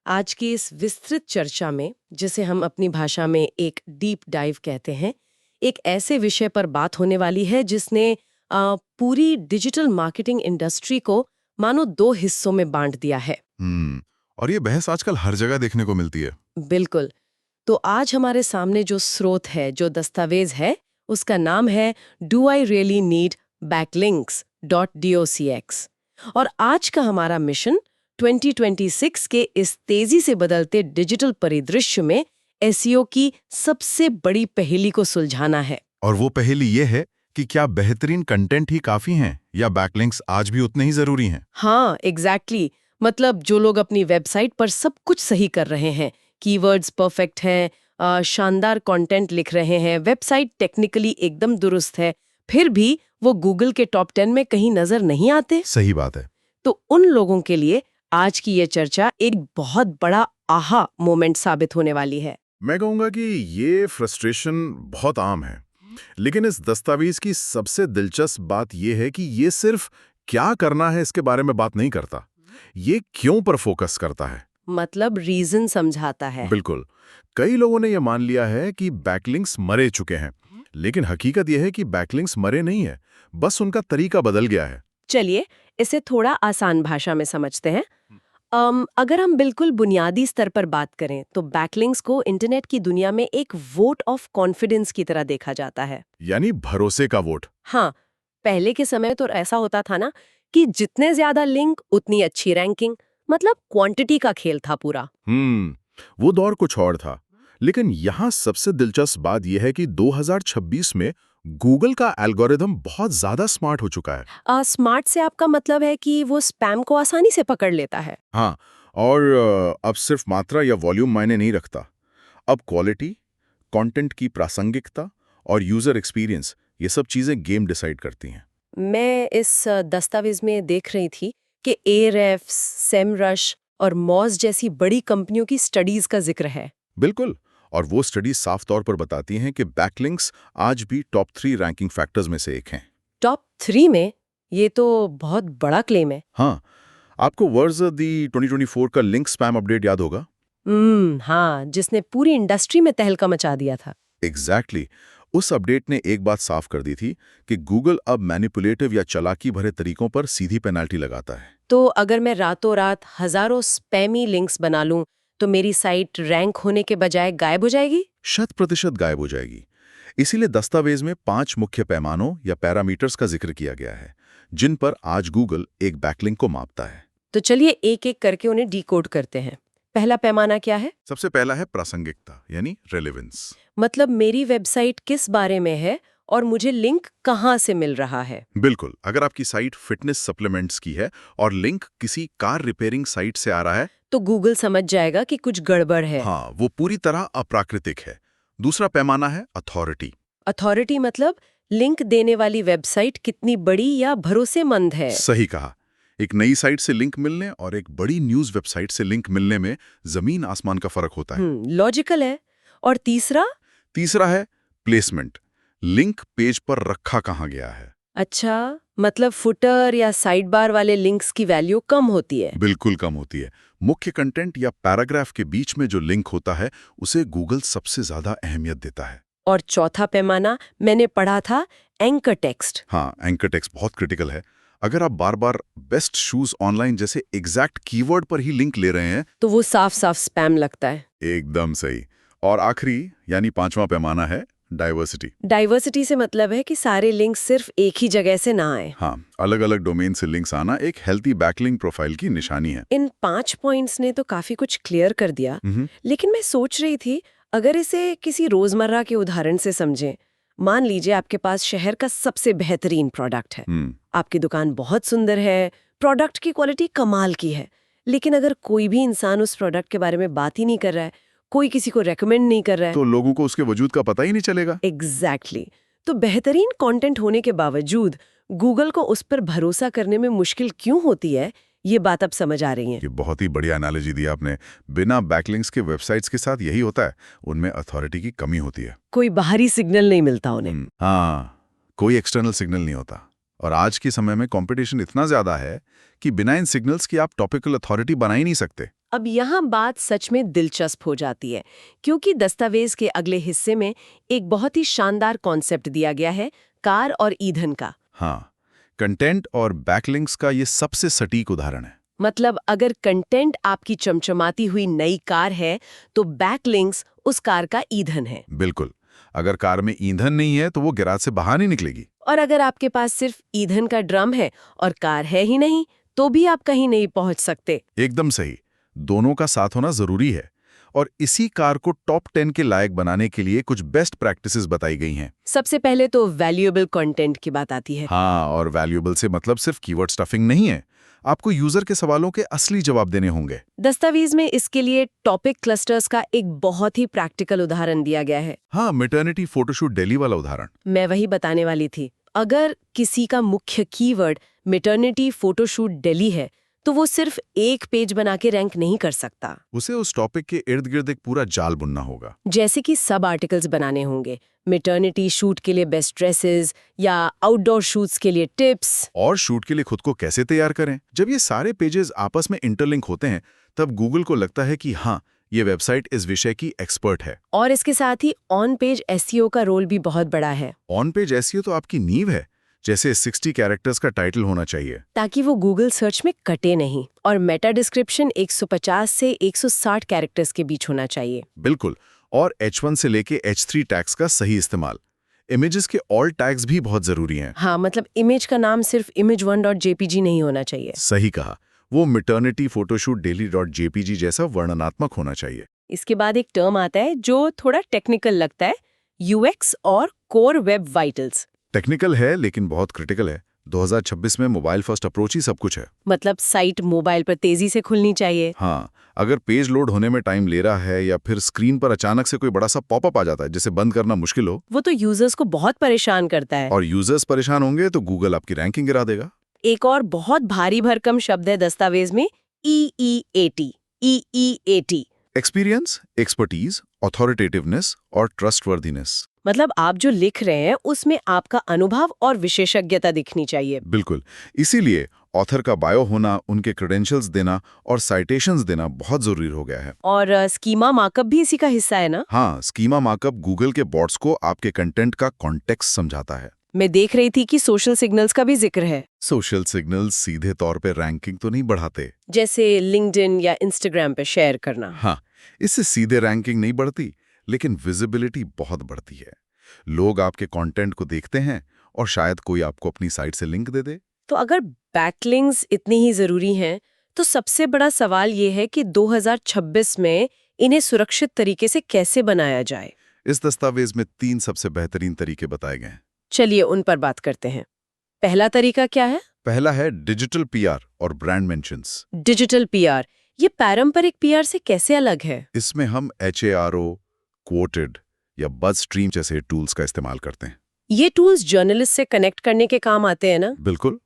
आज की इस विस्तृत चर्चा में, जिसे हम अपनी भाषा में एक डीप डाइव कहते हैं, एक ऐसे विषय पर बात होने वाली है जिसने पूरी डिजिटल मार्केटिंग इंडस्ट्री को मानो दो हिस्सों में बांट दिया है। और ये बहस आजकल हर जगह देखने को मिलती है। बिल्कुल। तो आज हमारे सामने जो स्रोत है, जो दस्तावेज है, उसका नाम है do I really need backlinks.docx। और आज का हमारा मिशन 2026 के इस तेजी से बदलते डिजिटल परिदृश्य में एसईओ की सबसे बड़ी पहेली को सुलझाना है। और वो पहेली ये है कि क्या बेहतरीन कंटेंट ही काफी हैं या बैकलिंक्स आज भी उतने ही जरूरी हैं? हाँ, एग्जैक्टली। मतलब जो लोग अपनी वेबसाइट पर सब कुछ सही कर रहे हैं, कीवर्ड्स परफेक्ट हैं, शानदार कंटेंट लिख रहे हैं, वेबसाइट टेक्निकली एकदम दुरुस्त है, फिर भी वो गूगल के टॉप 10 में कहीं नजर नहीं आते। सही बात है। तो उन लोगों के लिए आज की ये चर्चा एक बहुत बड़ा आहा मोमेंट साबित होने वाली है। मैं कहूंगा कि ये फ्रस्ट्रेशन बहुत आम है, लेकिन इस दस्तावेज की सबसे दिलचस्प बात यह है कि ये सिर्फ क्या करना है इसके बारे में बात नहीं करता, ये क्यों पर फोकस करता है। मतलब रीजन समझाता है। बिल्कुल। कई लोगों ने यह मान लिया है कि बैकलिंक्स मरे चुके हैं, लेकिन हकीकत यह है कि बैकलिंक्स मरे नहीं है, बस उनका तरीका बदल गया है। चलिए इसे थोड़ा आसान भाषा में समझते हैं। अगर हम बिल्कुल बुनियादी स्तर पर बात करें तो बैकलिंक्स को इंटरनेट की दुनिया में एक वोट ऑफ कॉन्फिडेंस की तरह देखा जाता है। यानी भरोसे का वोट। हाँ, पहले के समय तो ऐसा होता था ना कि जितने ज्यादा लिंक उतनी अच्छी रैंकिंग, मतलब क्वांटिटी का खेल था पूरा। वो दौर कुछ और था। लेकिन यहाँ सबसे दिलचस्प बात यह है कि 2026 में गूगल का एल्गोरिदम बहुत ज्यादा स्मार्ट हो चुका है। स्मार्ट से आपका मतलब है कि वो स्पैम को आसानी से पकड़ लेता है। हाँ, और अब सिर्फ मात्रा या वॉल्यूम मायने नहीं रखता। अब क्वालिटी, कंटेंट की प्रासंगिकता और यूजर एक्सपीरियंस, ये सब चीजें गेम डिसाइड करती हैं। मैं इस दस्तावेज में देख रही थी कि एरेफ्स, सेमरश और मॉज जैसी बड़ी कंपनियों की स्टडीज का जिक्र है। बिल्कुल। और वो स्टडीज साफ तौर पर बताती हैं कि बैकलिंक्स आज भी टॉप 3 रैंकिंग फैक्टर्स में से एक हैं। टॉप 3 में? ये तो बहुत बड़ा क्लेम है। हाँ, आपको वर्ज दी 2024 का लिंक स्पैम अपडेट याद होगा? हाँ, जिसने पूरी इंडस्ट्री में तहलका मचा दिया था। एग्जैक्टली। उस अपडेट ने एक बात साफ कर दी थी कि गूगल अब मैनिपुलेटिव या चालाकी भरे तरीकों पर सीधी पेनाल्टी लगाता है। तो अगर मैं रातों रात हजारों स्पैमी लिंक्स बना लूं तो मेरी साइट रैंक होने के बजाय गायब हो जाएगी? 100% गायब हो जाएगी। इसीलिए दस्तावेज में 5 मुख्य पैमानों या पैरामीटर्स का जिक्र किया गया है, जिन पर आज गूगल एक बैकलिंक को मापता है। तो चलिए एक एक करके उन्हें डिकोड करते हैं। पहला पैमाना क्या है? सबसे पहला है प्रासंगिकता, यानी रेलेवेंस। मतलब मेरी वेबसाइट किस बारे में है और मुझे लिंक कहाँ से मिल रहा है। बिल्कुल। अगर आपकी साइट फिटनेस सप्लीमेंट्स की है और लिंक किसी कार रिपेयरिंग साइट से आ रहा है, तो गूगल समझ जाएगा कि कुछ गड़बड़ है। हाँ, वो पूरी तरह अप्राकृतिक है। दूसरा पैमाना है अथॉरिटी। अथॉरिटी मतलब लिंक देने वाली वेबसाइट कितनी बड़ी या भरोसेमंद है। सही कहा। एक नई साइट से लिंक मिलने और एक बड़ी न्यूज वेबसाइट से लिंक मिलने में जमीन आसमान का फर्क होता है। लॉजिकल है। और तीसरा है प्लेसमेंट। लिंक पेज पर रखा कहाँ गया है। अच्छा, मतलब फुटर या साइड बार वाले लिंक्स की वैल्यू कम होती है। बिल्कुल कम होती है। मुख्य कंटेंट या पैराग्राफ के बीच में जो लिंक होता है, उसे गूगल सबसे ज्यादा अहमियत देता है। और चौथा पैमाना मैंने पढ़ा था, एंकर टेक्स्ट। हाँ, एंकर टेक्स्ट बहुत क्रिटिकल है। अगर आप बार बार बेस्ट शूज ऑनलाइन जैसे एग्जैक्ट कीवर्ड पर ही लिंक ले रहे हैं, तो वो साफ साफ स्पैम लगता है। एकदम सही। और आखिरी यानी 5वां पैमाना है डाइवर्सिटी। डाइवर्सिटी से मतलब है कि सारे लिंक सिर्फ एक ही जगह से ना आए। हाँ, अलग अलग डोमेन से लिंक्स आना एक हेल्थी बैकलिंक प्रोफाइल की निशानी है। इन 5 पॉइंट्स ने तो काफी कुछ क्लियर कर दिया। लेकिन मैं सोच रही थी, अगर इसे किसी रोजमर्रा के उदाहरण से समझें। मान लीजिए आपके पास शहर का सबसे बेहतरीन प्रोडक्ट है। आपकी दुकान बहुत सुंदर है, प्रोडक्ट की क्वालिटी कमाल की है, लेकिन अगर कोई भी इंसान उस प्रोडक्ट के बारे में बात ही नहीं कर रहा है, कोई किसी को रेकमेंड नहीं कर रहा है, तो लोगों को उसके वजूद का पता ही नहीं चलेगा। एग्जैक्टली। तो बेहतरीन कंटेंट होने के बावजूद गूगल को उस पर भरोसा करने में मुश्किल क्यों होती है, ये बात अब समझ आ रही है। ये बहुत ही बढ़िया एनालॉजी दी आपने। बिना बैकलिंक्स के वेबसाइट्स के साथ यही होता है, उनमें अथॉरिटी की कमी होती है। कोई बाहरी सिग्नल नहीं मिलता उन्हें। हाँ, कोई एक्सटर्नल सिग्नल नहीं होता। और आज के समय में कंपटीशन इतना ज्यादा है कि बिना इन सिग्नल्स की आप टॉपिकल अथॉरिटी बना ही नहीं सकते। अब यहाँ बात सच में दिलचस्प हो जाती है, क्योंकि दस्तावेज के अगले हिस्से में एक बहुत ही शानदार कॉन्सेप्ट दिया गया है, कार और ईंधन का। हाँ, कंटेंट और बैकलिंक्स का ये सबसे सटीक उदाहरण है। मतलब अगर कंटेंट आपकी चमचमाती हुई नई कार है, तो बैकलिंक्स उस कार का ईंधन है। बिल्कुल, अगर कार में ईंधन नहीं है तो वो गैराज से बाहर नहीं निकलेगी। और अगर आपके पास सिर्फ ईंधन का ड्रम है और कार है ही नहीं, तो भी आप कहीं नहीं पहुंच सकते। एकदम सही, दोनों का साथ होना जरूरी है। और इसी कार को टॉप 10 के लायक बनाने के लिए कुछ बेस्ट प्रैक्टिसेस बताई गई हैं। सबसे पहले तो वैल्यूएबल कंटेंट की बात आती है। हाँ, और वैल्यूएबल से मतलब सिर्फ कीवर्ड स्टफिंग नहीं है, आपको यूजर के सवालों के असली जवाब देने होंगे। दस्तावेज में इसके लिए टॉपिक क्लस्टर्स का एक बहुत ही प्रैक्टिकल उदाहरण दिया गया है। हाँ, मैटरनिटी फोटोशूट दिल्ली वाला उदाहरण। मैं वही बताने वाली थी। अगर किसी का मुख्य कीवर्ड मैटरनिटी फोटोशूट दिल्ली है, तो वो सिर्फ एक पेज बना के रैंक नहीं कर सकता। उसे उस टॉपिक के इर्द गिर्द एक पूरा जाल बुनना होगा। जैसे कि सब आर्टिकल्स बनाने होंगे, मैटरनिटी शूट के लिए बेस्ट ड्रेसेस या आउटडोर शूट्स के लिए टिप्स। और शूट के लिए खुद को कैसे तैयार करें। जब ये सारे पेजेस आपस में इंटरलिंक होते हैं, तब गूगल को लगता है कि हाँ, ये वेबसाइट इस विषय की एक्सपर्ट है। और इसके साथ ही ऑन पेज एसईओ का रोल भी बहुत बड़ा है। ऑन पेज एसईओ तो आपकी नींव है, जैसे 60 कैरेक्टर्स का टाइटल होना चाहिए, ताकि वो गूगल सर्च में कटे नहीं। और मेटा डिस्क्रिप्शन 150 से 160 कैरेक्टर्स के बीच होना चाहिए। बिल्कुल। और H1 से लेके H3 टैग्स का सही इस्तेमाल। इमेजेस के ऑल टैग्स भी बहुत जरूरी हैं। हाँ, मतलब इमेज का नाम सिर्फ image1.jpg नहीं होना चाहिए। सही कहा, वो मैटरनिटी फोटोशूट daily.jpg जैसा वर्णनात्मक होना चाहिए। इसके बाद एक टर्म आता है जो थोड़ा टेक्निकल लगता है, यूएक्स और कोर वेब वाइटल्स। टेक्निकल है लेकिन बहुत क्रिटिकल है। 2026 में मोबाइल फर्स्ट अप्रोच ही सब कुछ है। मतलब साइट मोबाइल पर तेजी से खुलनी चाहिए। हाँ, अगर पेज लोड होने में टाइम ले रहा है या फिर स्क्रीन पर अचानक से कोई बड़ा सा पॉपअप आ जाता है जिसे बंद करना मुश्किल हो, वो तो यूजर्स को बहुत परेशान करता है। और यूजर्स परेशान होंगे तो गूगल आपकी रैंकिंग गिरा देगा। एक और बहुत भारी भरकम शब्द है दस्तावेज में, EEAT। EEAT एक्सपीरियंस, एक्सपर्टीज, ऑथोरिटेटिवनेस और ट्रस्टवर्दीनेस। मतलब आप जो लिख रहे हैं उसमें आपका अनुभव और विशेषज्ञता दिखनी चाहिए। बिल्कुल, इसीलिए ऑथर का बायो होना, उनके क्रेडेंशियल्स देना और साइटेशंस देना बहुत जरूरी हो गया है। और स्कीमा मार्कअप भी इसी का हिस्सा है ना? हाँ, स्कीमा मार्कअप गूगल के बॉट्स को आपके कंटेंट का कॉन्टेक्स्ट समझाता है। मैं देख रही थी कि सोशल सिग्नल्स का भी जिक्र है। सोशल सिग्नल्स सीधे तौर पे रैंकिंग तो नहीं बढ़ाते, जैसे लिंक्डइन या इंस्टाग्राम पे शेयर करना। हाँ, इससे सीधे रैंकिंग नहीं बढ़ती, लेकिन विजिबिलिटी बहुत बढ़ती है। लोग आपके कंटेंट को देखते हैं और शायद कोई आपको अपनी साइट से लिंक दे दे। तो अगर बैकलिंक्स इतनी ही जरूरी हैं, तो सबसे बड़ा सवाल ये है कि 2026 में इन्हें सुरक्षित तरीके से कैसे बनाया जाए। इस दस्तावेज में 3 सबसे बेहतरीन तरीके बताए गए हैं। चलिए उन पर बात करते हैं। पहला तरीका क्या है? पहला है डिजिटल पीआर और ब्रांड मेंशंस। डिजिटल पीआर, ये पारंपरिक पीआर से कैसे अलग है? इसमें हम HARO, क्वोटेड या बज़ स्ट्रीम जैसे टूल्स का इस्तेमाल करते हैं। ये टूल्स जर्नलिस्ट से कनेक्ट करने के काम आते हैं ना? बिल्कुल,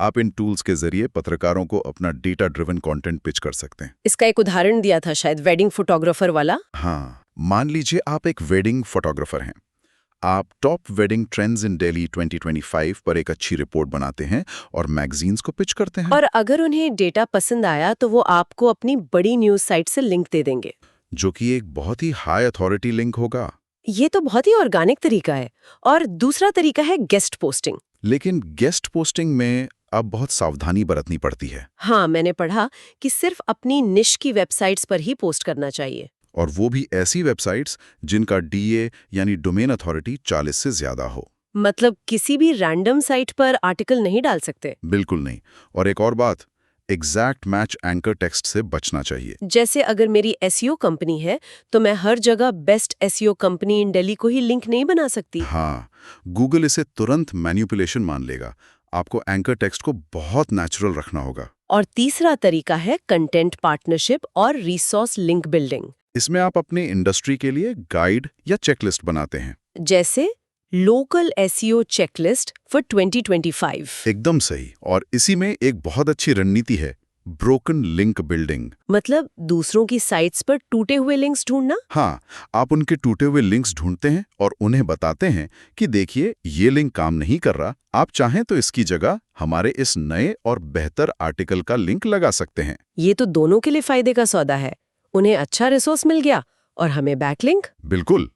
आप इन टूल्स के जरिए पत्रकारों को अपना डेटा ड्रिवन कंटेंट पिच कर सकते हैं। इसका एक उदाहरण दिया था शायद, वेडिंग फोटोग्राफर वाला। हाँ, मान लीजिए आप एक वेडिंग फोटोग्राफर हैं। आप top wedding trends in Delhi 2025 पर एक अच्छी रिपोर्ट बनाते हैं और मैगजीन्स को पिच करते हैं। और अगर उन्हें डेटा पसंद आया तो वो आपको अपनी बड़ी न्यूज साइट से लिंक दे देंगे, जो कि एक बहुत ही हाई अथॉरिटी लिंक होगा। ये तो बहुत ही ऑर्गेनिक तरीका है। और दूसरा तरीका है गेस्ट पोस्टिंग। लेकिन गेस्ट पोस्टिंग में अब बहुत सावधानी बरतनी पड़ती है। हाँ, मैंने पढ़ा कि सिर्फ अपनी निश की वेबसाइट्स पर ही पोस्ट करना चाहिए। और वो भी ऐसी वेबसाइट्स जिनका DA यानी डोमेन अथॉरिटी 40 से ज्यादा हो। मतलब किसी भी रैंडम साइट पर आर्टिकल नहीं डाल सकते। बिल्कुल नहीं। और एक और बात, एग्जैक्ट मैच एंकर टेक्स्ट से बचना चाहिए। जैसे अगर मेरी SEO कंपनी है तो मैं हर जगह बेस्ट SEO कंपनी इन दिल्ली को ही लिंक नहीं बना सकती। हाँ, गूगल इसे तुरंत मैनिपुलेशन मान लेगा। आपको एंकर टेक्स्ट को बहुत नेचुरल रखना होगा। और तीसरा तरीका है कंटेंट पार्टनरशिप और रिसोर्स लिंक बिल्डिंग। इसमें आप अपने इंडस्ट्री के लिए गाइड या चेकलिस्ट बनाते हैं। जैसे लोकल SEO चेकलिस्ट फॉर 2025। एकदम सही। और इसी में एक बहुत अच्छी रणनीति है, ब्रोकन लिंक बिल्डिंग। मतलब दूसरों की साइट्स पर टूटे हुए लिंक्स ढूंढना। हाँ, आप उनके टूटे हुए लिंक्स ढूंढते हैं और उन्हें बताते हैं कि देखिए ये लिंक काम नहीं कर रहा, आप चाहें तो इसकी जगह हमारे इस नए और बेहतर आर्टिकल का लिंक लगा सकते हैं। ये तो दोनों के लिए फायदे का सौदा है। उन्हें अच्छा रिसोर्स मिल गया और हमें बैकलिंक। बिल्कुल,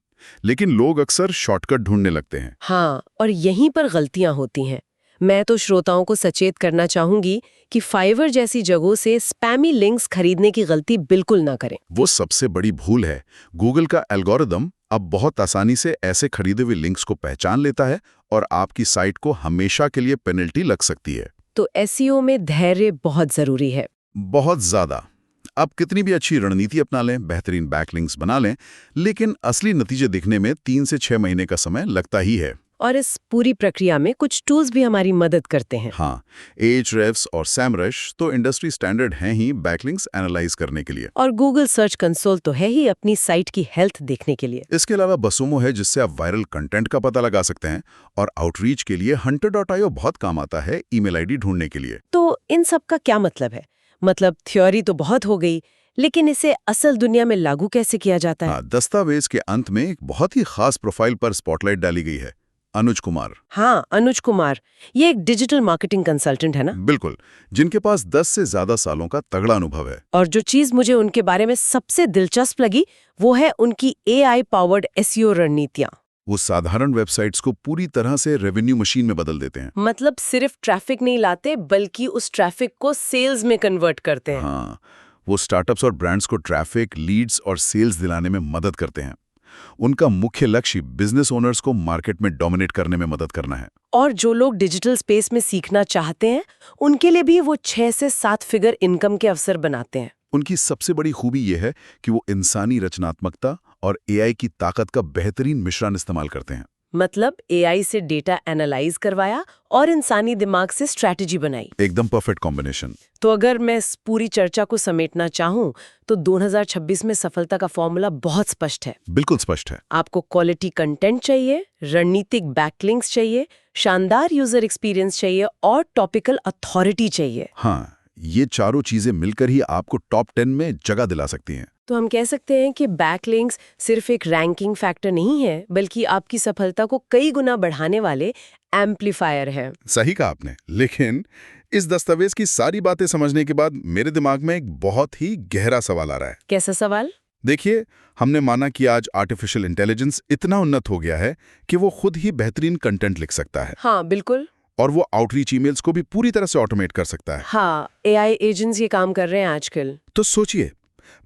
लेकिन लोग अक्सर शॉर्टकट ढूंढने लगते हैं। हाँ, और यहीं पर गलतियां होती हैं। मैं तो श्रोताओं को सचेत करना चाहूंगी कि फाइवर जैसी जगहों से स्पैमी लिंक्स खरीदने की गलती बिल्कुल ना करें। वो सबसे बड़ी भूल है। गूगल का एल्गोरिदम अब बहुत आसानी से ऐसे खरीदे हुए लिंक्स को पहचान लेता है और आपकी साइट को हमेशा के लिए पेनल्टी लग सकती है। तो एसईओ में धैर्य बहुत जरूरी है। बहुत ज्यादा। आप कितनी भी अच्छी रणनीति अपना लें, बेहतरीन बैकलिंक्स बना लें, लेकिन असली नतीजे दिखने में 3 से 6 महीने का समय लगता ही है। और इस पूरी प्रक्रिया में कुछ टूल्स भी हमारी मदद करते हैं। हाँ, Ahrefs और SEMrush तो इंडस्ट्री स्टैंडर्ड हैं ही बैकलिंक्स एनालाइज करने के लिए। और गूगल सर्च कंसोल तो है ही अपनी साइट की हेल्थ देखने के लिए। इसके अलावा बसुमो है जिससे आप वायरल कंटेंट का पता लगा सकते हैं, और आउटरीच के लिए hunter.io बहुत काम आता है ईमेल आईडी ढूंढने के लिए। तो इन सब का क्या मतलब है? मतलब थ्योरी तो बहुत हो गई, लेकिन इसे असल दुनिया में लागू कैसे किया जाता है? हाँ, दस्तावेज के अंत में एक बहुत ही खास प्रोफाइल पर स्पॉटलाइट डाली गई है, अनुज कुमार। हाँ, अनुज कुमार। ये एक डिजिटल मार्केटिंग कंसल्टेंट है ना? बिल्कुल, जिनके पास 10 से ज्यादा सालों का तगड़ा अनुभव है। और जो चीज मुझे उनके बारे में सबसे दिलचस्प लगी वो है उनकी AI पावर्ड एसईओ रणनीतियां। वो साधारण वेबसाइट्स को पूरी तरह से रेवेन्यू मशीन में बदल देते हैं। मतलब सिर्फ ट्रैफिक नहीं लाते, बल्कि उस ट्रैफिक को सेल्स में कन्वर्ट करते हैं। हाँ, वो स्टार्टअप्स और ब्रांड्स को ट्रैफिक, लीड्स और सेल्स दिलाने में मदद करते हैं। उनका मुख्य लक्ष्य बिजनेस ओनर्स को मार्केट में डोमिनेट करने में मदद करना है। और जो लोग डिजिटल स्पेस में सीखना चाहते हैं, उनके लिए भी वो 6 से 7 फिगर इनकम के अवसर बनाते हैं। उनकी सबसे बड़ी खूबी यह है कि वो इंसानी रचनात्मकता और AI की ताकत का बेहतरीन मिश्रण इस्तेमाल करते हैं। मतलब AI से डेटा एनालाइज करवाया और इंसानी दिमाग से स्ट्रैटेजी बनाई। एकदम परफेक्ट कॉम्बिनेशन। तो अगर मैं इस पूरी चर्चा को समेटना चाहूं, तो 2026 में सफलता का फॉर्मूला बहुत स्पष्ट है। बिल्कुल स्पष्ट है। आपको क्वालिटी कंटेंट चाहिए, रणनीतिक बैकलिंक्स चाहिए, शानदार यूजर एक्सपीरियंस चाहिए और टॉपिकल अथॉरिटी चाहिए। हाँ, ये चारों चीजें मिलकर ही आपको टॉप 10 में जगह दिला सकती हैं। तो हम कह सकते हैं कि बैकलिंक्स सिर्फ एक रैंकिंग फैक्टर नहीं है, बल्कि आपकी सफलता को कई गुना बढ़ाने वाले एम्पलीफायर है। सही कहा आपने। लेकिन इस दस्तावेज की सारी बातें समझने के बाद मेरे दिमाग में एक बहुत ही गहरा सवाल आ रहा है। कैसा सवाल? देखिए, हमने माना कि आज आर्टिफिशियल इंटेलिजेंस इतना उन्नत हो गया है कि वो खुद ही बेहतरीन कंटेंट लिख सकता है। हाँ, बिल्कुल। और वो आउटरीच ईमेल्स को भी पूरी तरह से ऑटोमेट कर सकता है। हाँ, AI एजेंट्स ये काम कर रहे हैं आजकल। तो सोचिए,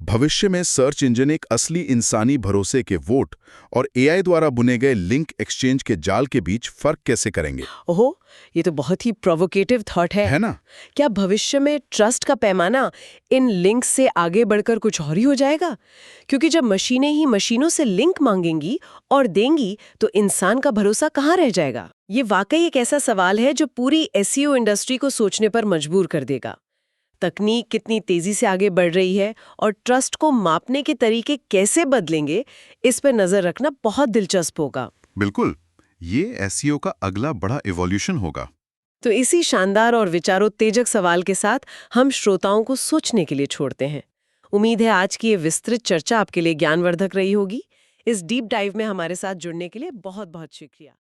भविष्य में सर्च इंजन एक असली इंसानी भरोसे के वोट और AI द्वारा बुने गए लिंक एक्सचेंज के जाल के बीच फर्क कैसे करेंगे? ओहो, ये तो बहुत ही प्रोवोकेटिव थॉट है ना? क्या भविष्य में ट्रस्ट का पैमाना इन लिंक्स से आगे बढ़कर कुछ और ही हो जाएगा? क्योंकि जब मशीनें ही मशीनों से लिंक मांगेंगी और देंगी, तो इंसान का भरोसा कहाँ रह जाएगा? ये वाकई एक ऐसा सवाल है जो पूरी एसईओ इंडस्ट्री को सोचने पर मजबूर कर देगा। तकनीक कितनी तेजी से आगे बढ़ रही है और ट्रस्ट को मापने के तरीके कैसे बदलेंगे, इस पर नजर रखना बहुत दिलचस्प होगा। बिल्कुल, ये एसईओ का अगला बड़ा इवोल्यूशन होगा। तो इसी शानदार और विचारोत्तेजक सवाल के साथ हम श्रोताओं को सोचने के लिए छोड़ते हैं। उम्मीद है आज की ये विस्तृत चर्चा आपके लिए ज्ञानवर्धक रही होगी। इस डीप डाइव में हमारे साथ जुड़ने के लिए बहुत बहुत शुक्रिया।